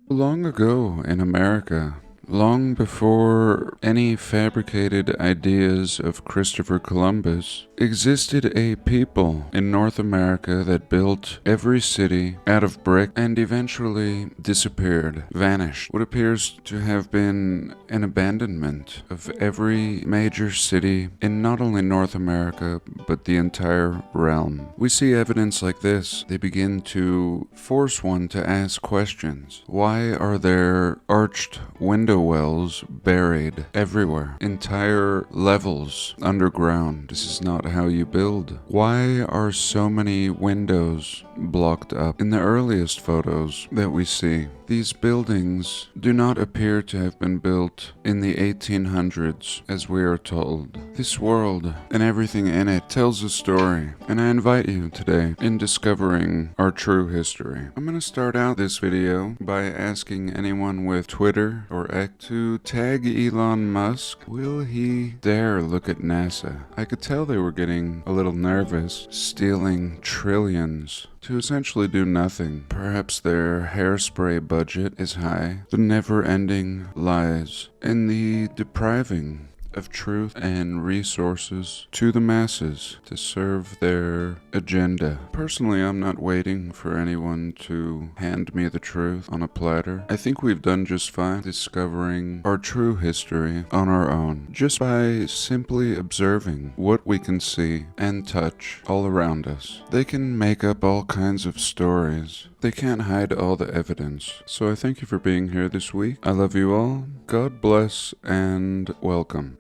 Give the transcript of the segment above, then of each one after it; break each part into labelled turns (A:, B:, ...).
A: Long ago in America, long before any fabricated ideas of Christopher Columbus, existed a people in North America that built every city out of brick and eventually disappeared, vanished. What appears to have been an abandonment of every major city in not only North America, but the entire realm. We see evidence like this. They begin to force one to ask questions. Why are there arched window wells buried everywhere? Entire levels underground. This is not how you build. Why are so many windows blocked up? In the earliest photos that we see, these buildings do not appear to have been built in the 1800s, as we are told. This world and everything in it tells a story, and I invite you today in discovering our true history. I'm going to start out this video by asking anyone with Twitter or X to tag Elon Musk. Will he dare look at NASA? I could tell they were getting a little nervous, stealing trillions to essentially do nothing. Perhaps their hairspray budget is high. The never-ending lies and the depriving of truth and resources to the masses to serve their agenda. Personally, I'm not waiting for anyone to hand me the truth on a platter. I think we've done just fine discovering our true history on our own, just by simply observing what we can see and touch all around us. They can make up all kinds of stories. They can't hide all the evidence. So I thank you for being here this week. I love you all. God bless and welcome.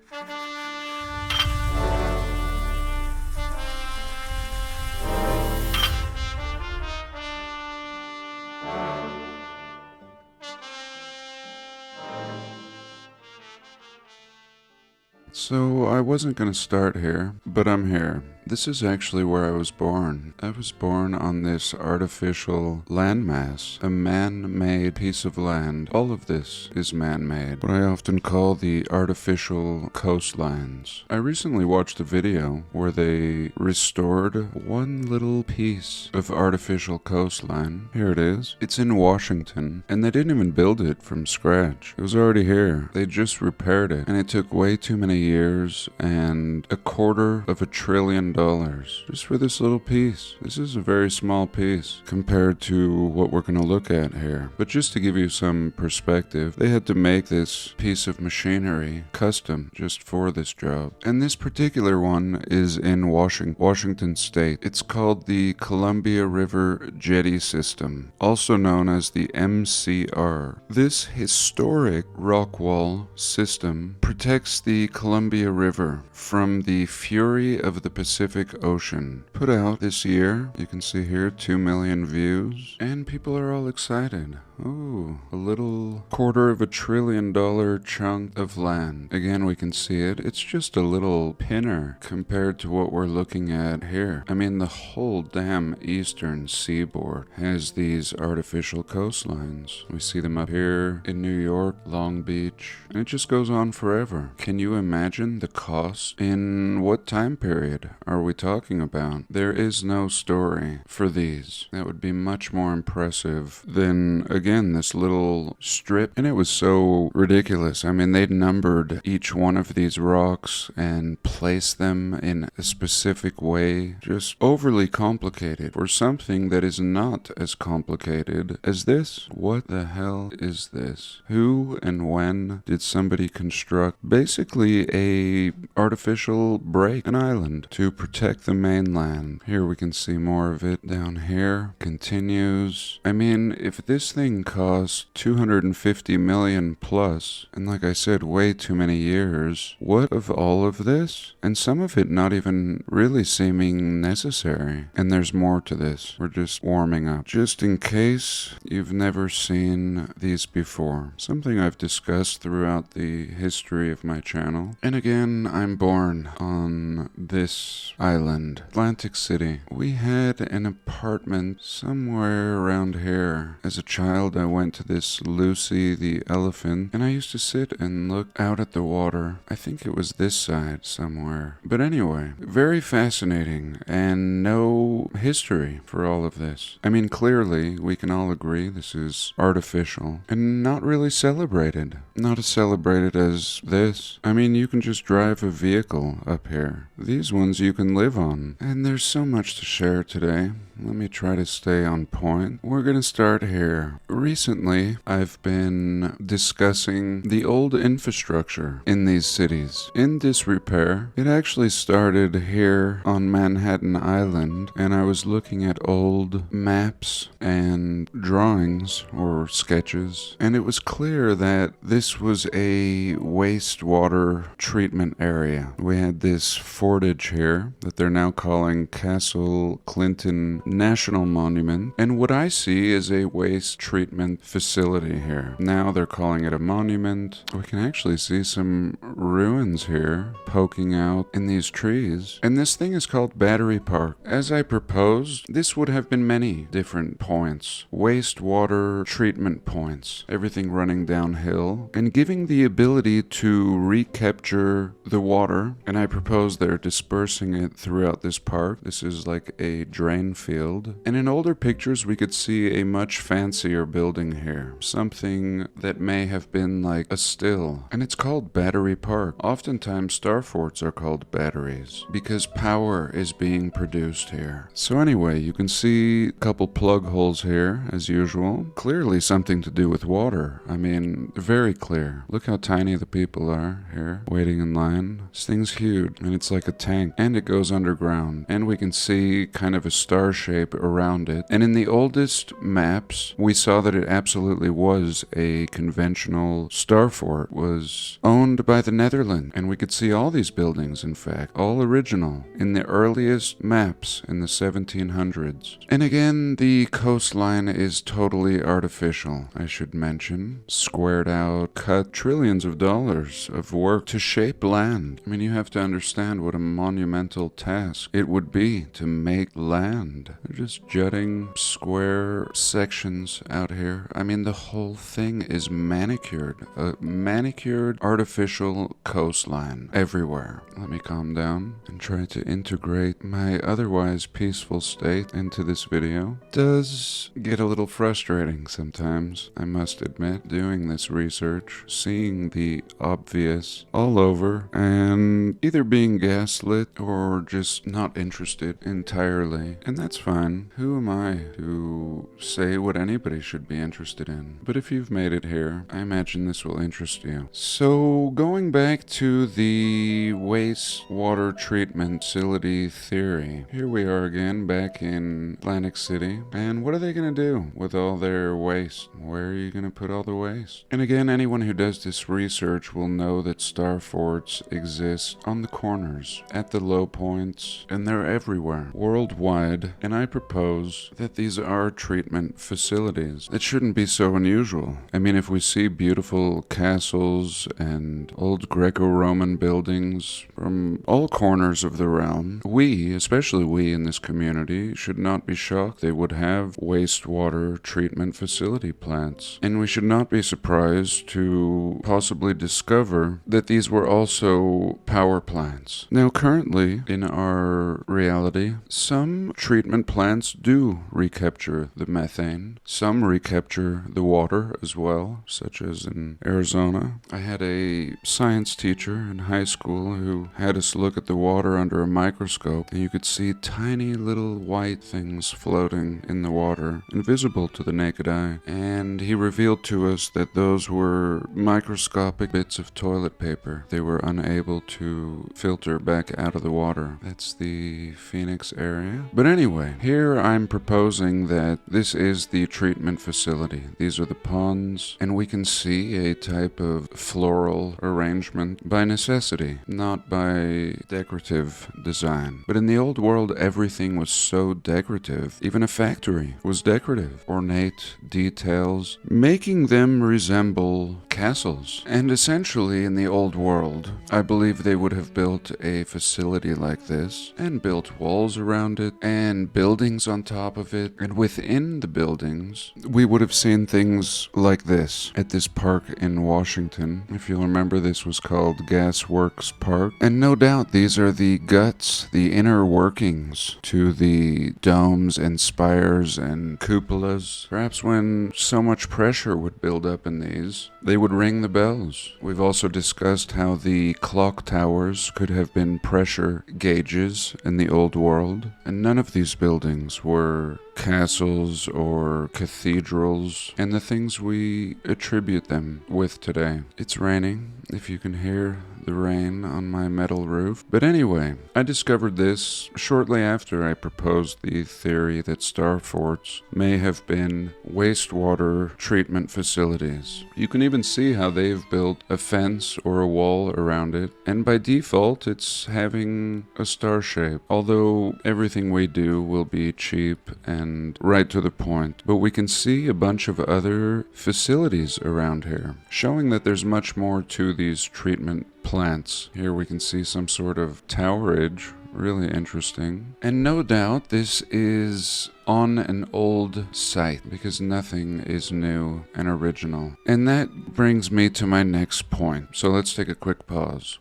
A: So I wasn't going to start here, but I'm here. This is actually where I was born. I was born on this artificial landmass, a man-made piece of land. All of this is man-made, what I often call the artificial coastlines. I recently watched a video where they restored one little piece of artificial coastline. Here it is. It's in Washington, and they didn't even build it from scratch. It was already here. They just repaired it, and it took way too many years and $250 billion just for this little piece. This is a very small piece compared to what we're going to look at here. But just to give you some perspective, they had to make this piece of machinery custom just for this job. And this particular one is in Washington State. It's called the Columbia River Jetty System, also known as the MCR. This historic rock wall system protects the Columbia River from the fury of the Pacific Ocean. Put out this year, you can see here 2 million views, and people are all excited. Ooh, a little $250 billion chunk of land. Again, we can see it. It's just a little pinner compared to what we're looking at here. I mean, the whole damn eastern seaboard has these artificial coastlines. We see them up here in New York, Long Beach, and it just goes on forever. Can you imagine the cost? In what time period are we talking about? There is no story for these. That would be much more impressive than, again, this little strip. And it was so ridiculous. I mean, they'd numbered each one of these rocks and placed them in a specific way. Just overly complicated for something that is not as complicated as this. What the hell is this? Who and when did somebody construct basically a artificial break, an island, to protect the mainland? Here we can see more of it down here. Continues. I mean, if this thing cost $250 million plus, and like I said, way too many years, what of all of this? And some of it not even really seeming necessary. And there's more to this. We're just warming up. Just in case you've never seen these before. Something I've discussed throughout the history of my channel. And again, I'm born on this this island, Atlantic City. We had an apartment somewhere around here. As a child, I went to this Lucy the elephant, and I used to sit and look out at the water. I think it was this side somewhere. But anyway, very fascinating, and no history for all of this. I mean, clearly, we can all agree this is artificial, and not really celebrated. Not as celebrated as this. I mean, you can just drive a vehicle up here. These ones you can live on. And there's so much to share today. Let me try to stay on point. We're going to start here. Recently, I've been discussing the old infrastructure in these cities. In disrepair. It actually started here on Manhattan Island, and I was looking at old maps and drawings or sketches, and it was clear that this was a wastewater treatment area. We had this fortage here that they're now calling Castle Clinton National Monument, and what I see is a waste treatment facility here. Now they're calling it a monument. We can actually see some ruins here poking out in these trees, and this thing is called Battery Park. As I proposed, this would have been many different points, wastewater treatment points, everything running downhill and giving the ability to recapture the water, and I propose they're dispersing it throughout this park. This is like a drain field. And in older pictures, we could see a much fancier building here. Something that may have been like a still. And it's called Battery Park. Oftentimes, star forts are called batteries because power is being produced here. So anyway, you can see a couple plug holes here, as usual. Clearly something to do with water. I mean, very clear. Look how tiny the people are here, waiting in line. This thing's huge, and it's like a tank. And it goes underground. And we can see kind of a star shape around it. And in the oldest maps, we saw that it absolutely was a conventional star fort, was owned by the Netherlands. And we could see all these buildings, in fact, all original, in the earliest maps in the 1700s. And again, the coastline is totally artificial, I should mention. Squared out, cut trillions of dollars of work to shape land. I mean, you have to understand what a monumental task it would be to make land. They're just jutting square sections out here. I mean, the whole thing is manicured. A manicured artificial coastline everywhere. Let me calm down and try to integrate my otherwise peaceful state into this video. It does get a little frustrating sometimes, I must admit, doing this research, seeing the obvious all over, and either being gaslit or just not interested entirely. And that's fine. Who am I to say what anybody should be interested in? But if you've made it here, I imagine this will interest you. So going back to the wastewater treatment facility theory, here we are again back in Atlantic City. And what are they going to do with all their waste? Where are you going to put all the waste? And again, anyone who does this research will know that star forts exist on the corners, at the low points, and they're everywhere, worldwide. And I propose that these are treatment facilities. It shouldn't be so unusual. I mean, if we see beautiful castles and old Greco-Roman buildings from all corners of the realm, we, especially we in this community, should not be shocked they would have wastewater treatment facility plants. And we should not be surprised to possibly discover that these were also power plants. Now, currently, in our reality, some treatment plants do recapture the methane. Some recapture the water as well, such as in Arizona. I had a science teacher in high school who had us look at the water under a microscope, and you could see tiny little white things floating in the water, invisible to the naked eye. And he revealed to us that those were microscopic bits of toilet paper. They were unable to filter back out of the water. That's the Phoenix area. But anyway, here I'm proposing that this is the treatment facility. These are the ponds, and we can see a type of floral arrangement by necessity. not by decorative design. But in the old world, everything was so decorative. Even a factory was decorative. Ornate details, making them resemble castles. And essentially, in the old world, I believe they would have built a facility like this, and built walls around it, and buildings on top of it. And within the buildings, we would have seen things like this at this park in Washington. If you'll remember, this was called Gas Works Park. And no doubt these are the guts, the inner workings to the domes and spires and cupolas. Perhaps when so much pressure would build up in these, they would ring the bells. We've also discussed how the clock towers could have been pressure gauges in the old world, and none of these buildings were castles or cathedrals and the things we attribute them with today. It's raining, if you can hear the rain on my metal roof. But anyway, I discovered this shortly after I proposed the theory that star forts may have been wastewater treatment facilities. You can even see how they've built a fence or a wall around it, and by default it's having a star shape, although everything we do will be cheap and right to the point. But we can see a bunch of other facilities around here, showing that there's much more to these treatment plants. Here we can see some sort of towerage, really interesting. And no doubt this is on an old site, because nothing is new and original. And that brings me to my next point. So let's take a quick pause.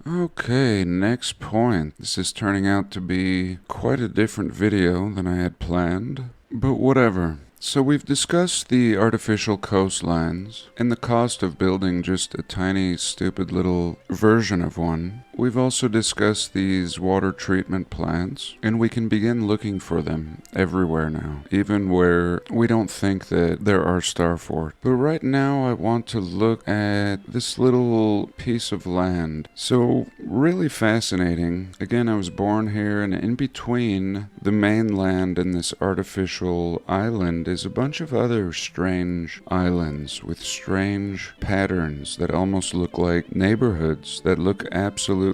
A: Okay, next point. This is turning out to be quite a different video than I had planned, but whatever. So we've discussed the artificial coastlines and the cost of building just a tiny, stupid little version of one. We've also discussed these water treatment plants, and we can begin looking for them everywhere now, even where we don't think that there are star forts. But right now I want to look at this little piece of land. So really fascinating. Again, I was born here, and in between the mainland and this artificial island is a bunch of other strange islands with strange patterns that almost look like neighborhoods that look absolutely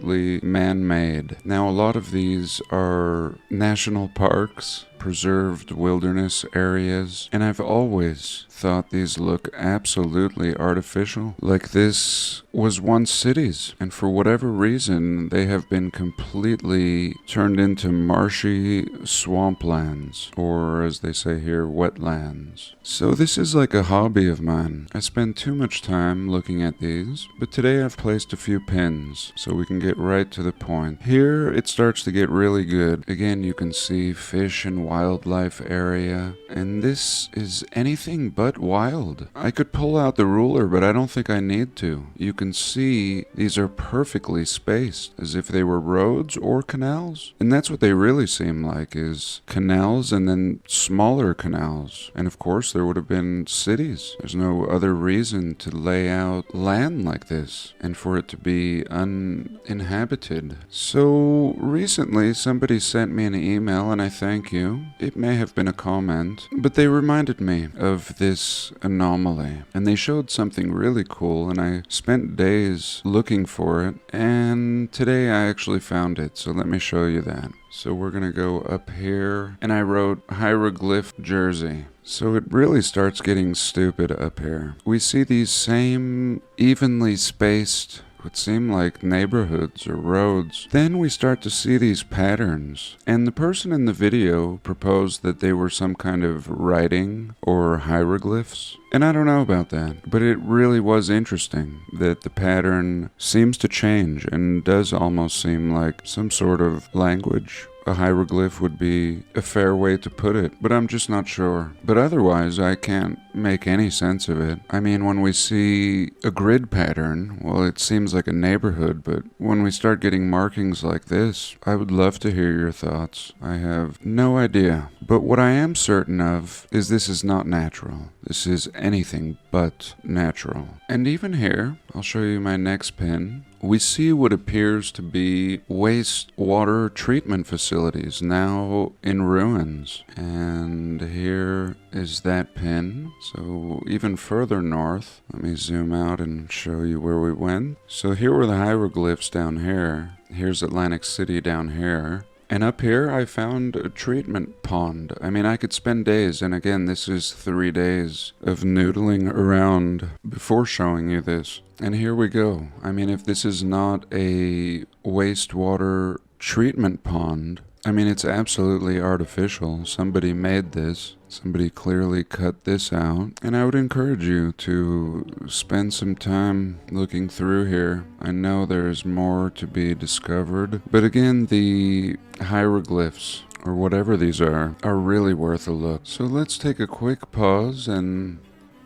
A: man-made. Now, a lot of these are national parks, preserved wilderness areas, and I've always thought these look absolutely artificial. Like this was once cities, and for whatever reason they have been completely turned into marshy swamplands, or as they say here, wetlands. So this is like a hobby of mine. I spend too much time looking at these, but today I've placed a few pins so we can get right to the point. Here it starts to get really good. Again, you can see fish and wildlife area, and this is anything but wild. I could pull out the ruler, but I don't think I need to. You can see these are perfectly spaced, as if they were roads or canals. And that's what they really seem like, is canals and then smaller canals. And of course there would have been cities. There's no other reason to lay out land like this and for it to be uninhabited. So recently somebody sent me an email, and I thank you. It may have been a comment, but they reminded me of this anomaly, and they showed something really cool, and I spent days looking for it, and today I actually found it, so let me show you that. So we're gonna go up here, and I wrote hieroglyph Jersey. So it really starts getting stupid up here. We see these same evenly spaced what seem like neighborhoods or roads. Then we start to see these patterns, and the person in the video proposed that they were some kind of writing or hieroglyphs. And I don't know about that, but it really was interesting that the pattern seems to change and does almost seem like some sort of language. A hieroglyph would be a fair way to put it, but I'm just not sure. But otherwise, I can't make any sense of it. I mean, when we see a grid pattern, well, it seems like a neighborhood, but when we start getting markings like this, I would love to hear your thoughts. I have no idea. But what I am certain of is this is not natural. This is anything but natural. And even here, I'll show you my next pin. we see what appears to be wastewater treatment facilities now in ruins. And here is that pin. So even further north, let me zoom out and show you where we went. So here were the hieroglyphs down here. Here's Atlantic City down here. And up here I found a treatment pond. I mean, I could spend days, and again, this is 3 days of noodling around before showing you this. And here we go. I mean, if this is not a wastewater treatment pond, I mean, it's absolutely artificial. Somebody made this. Somebody clearly cut this out. And I would encourage you to spend some time looking through here. I know there's more to be discovered. But again, the hieroglyphs, or whatever these are really worth a look. So let's take a quick pause and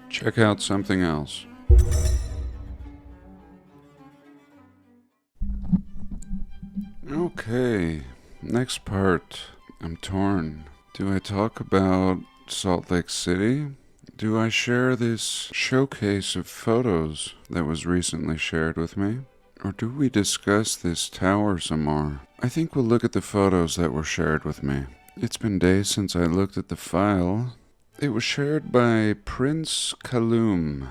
A: check out something else. Okay, next part. I'm torn. Do I talk about Salt Lake City? Do I share this showcase of photos that was recently shared with me? Or do we discuss this tower some more? I think we'll look at the photos that were shared with me. It's been days since I looked at the file. It was shared by Prince Kaloum.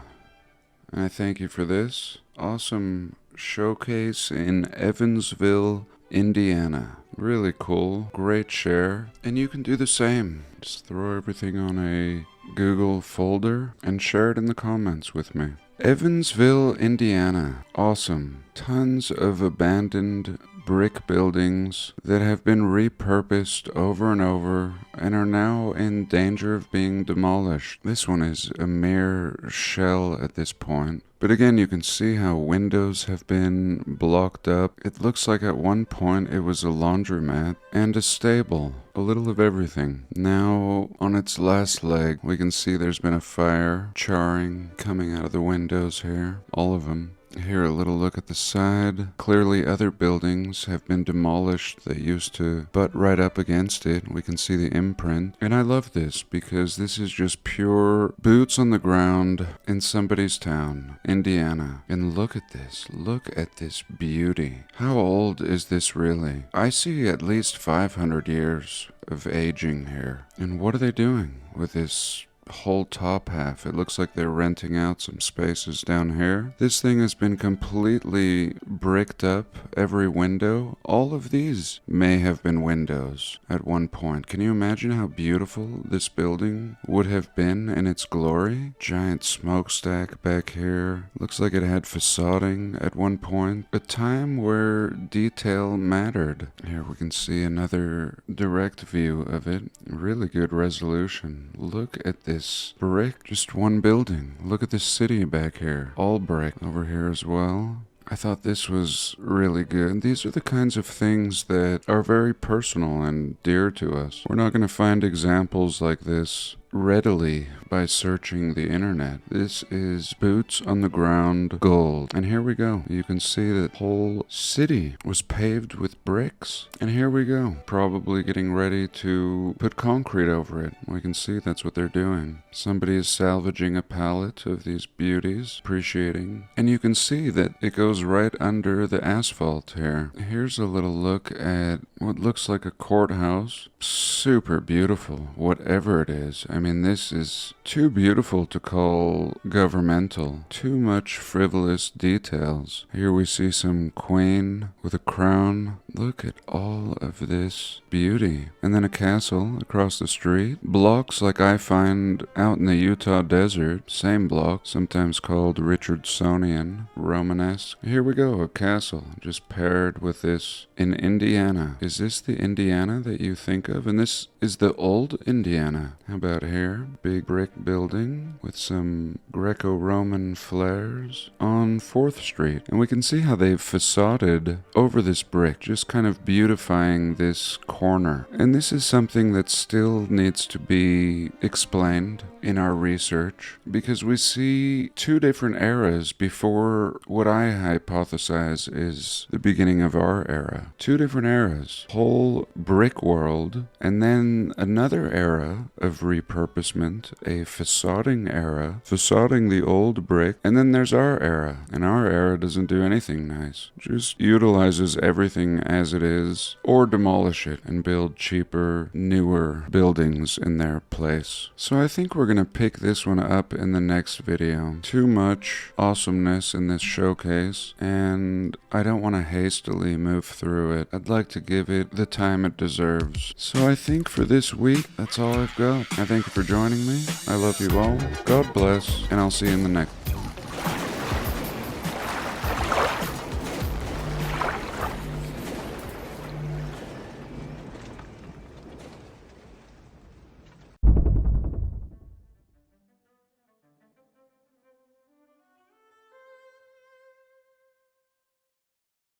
A: I thank you for this. Awesome showcase in Evansville, Indiana. Really cool. Great share. And you can do the same. Just throw everything on a Google folder and share it in the comments with me. Evansville, Indiana. Awesome. Tons of abandoned brick buildings that have been repurposed over and over and are now in danger of being demolished. This one is a mere shell at this point. But again, you can see how windows have been blocked up. It looks like at one point it was a laundromat and a stable. A little of everything. Now, on its last leg, we can see there's been a fire charring coming out of the windows here. All of them. Here, a little look at the side. Clearly other buildings have been demolished that used to butt right up against it. We can see the imprint. And I love this because this is just pure boots on the ground in somebody's town, Indiana. And look at this. Look at this beauty. How old is this really? I see at least 500 years of aging here. And what are they doing with this whole top half? It looks like they're renting out some spaces down here. This thing has been completely bricked up, every window. All of these may have been windows at one point. Can you imagine how beautiful this building would have been in its glory? Giant smokestack back here. Looks like it had facading at one point. A time where detail mattered. Here we can see another direct view of it. Really good resolution. Look at this brick, just one building. Look at this city back here. All brick over here as well. I thought this was really good. These are the kinds of things that are very personal and dear to us. We're not going to find examples like this readily by searching the internet. This is boots on the ground gold. And here we go. You can see that whole city was paved with bricks. And here we go. Probably getting ready to put concrete over it. We can see that's what they're doing. Somebody is salvaging a pallet of these beauties, appreciating. And you can see that it goes right under the asphalt here. Here's a little look at what looks like a courthouse. Super beautiful, whatever it is. I mean, this is too beautiful to call governmental. Too much frivolous details. Here we see some queen with a crown. Look at all of this beauty. And then a castle across the street. Blocks like I find out in the Utah desert. Same block, sometimes called Richardsonian, Romanesque. Here we go, a castle just paired with this in Indiana. Is this the Indiana that you think of? And this is the old Indiana. How about here? Big brick building with some Greco-Roman flares on 4th Street. And we can see how they've facaded over this brick, just kind of beautifying this corner. And this is something that still needs to be explained in our research, because we see two different eras before what I hypothesize is the beginning of our era. Two different eras. Whole brick world, and then another era of repurposing repurposement, a facading era, facading the old brick, and then there's our era. And our era doesn't do anything nice. Just utilizes everything as it is, or demolish it and build cheaper, newer buildings in their place. So I think we're gonna pick this one up in the next video. Too much awesomeness in this showcase, and I don't want to hastily move through it. I'd like to give it the time it deserves. So I think for this week, that's all I've got. I thank you for joining me. I love you all. God bless, and I'll see you in the next.